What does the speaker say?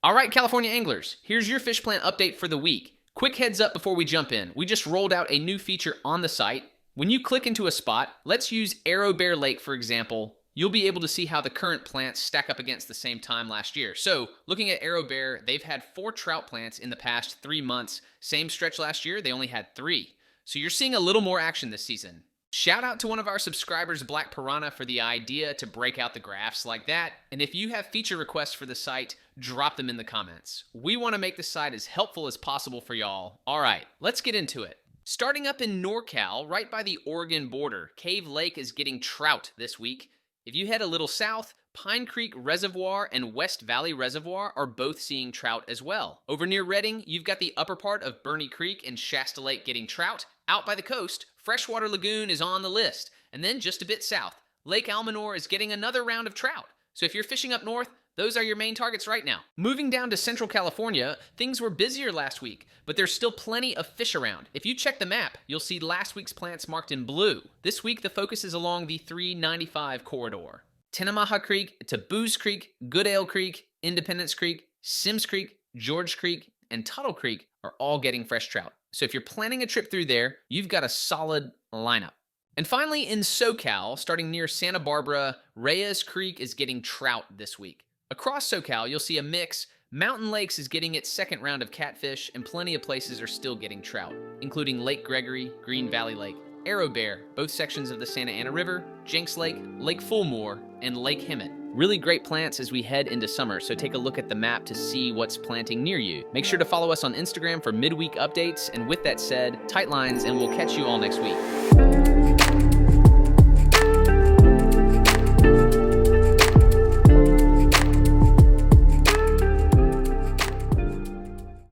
All right, California anglers, here's your fish plant update for the week. Quick heads up before we jump in. We just rolled out a new feature on the site. When you click into a spot, let's use Arrow Bear Lake for example, you'll be able to see how the current plants stack up against the same time last year. So, looking at Arrow Bear, they've had 4 trout plants in the past 3 months. Same stretch last year, they only had 3. So you're seeing a little more action this season. Shout out to one of our subscribers, Black Piranha, for the idea to break out the graphs like that. And if you have feature requests for the site, drop them in the comments. We want to make the site as helpful as possible for y'all. All right, let's get into it. Starting up in NorCal, right by the Oregon border, Cave Lake is getting trout this week. If you head a little south, Pine Creek Reservoir and West Valley Reservoir are both seeing trout as well. Over near Redding, you've got the upper part of Burney Creek and Shasta Lake getting trout. Out by the coast, Freshwater Lagoon is on the list. And then just a bit south, Lake Almanor is getting another round of trout. So if you're fishing up north, those are your main targets right now. Moving down to Central California, things were busier last week, but there's still plenty of fish around. If you check the map, you'll see last week's plants marked in blue. This week, the focus is along the 395 corridor. Tenemaha Creek to Booze Creek, Goodale Creek, Independence Creek, Sims Creek, George Creek, and Tuttle Creek are all getting fresh trout. So if you're planning a trip through there, you've got a solid lineup. And finally, in SoCal, starting near Santa Barbara, Reyes Creek is getting trout this week. Across SoCal, you'll see a mix. Mountain Lakes is getting its second round of catfish, and plenty of places are still getting trout, including Lake Gregory, Green Valley Lake, Arrow Bear, both sections of the Santa Ana River, Jenks Lake, Lake Fulmore, and Lake Hemet. Really great plants as we head into summer, so take a look at the map to see what's planting near you. Make sure to follow us on Instagram for midweek updates, and with that said, tight lines, and we'll catch you all next week.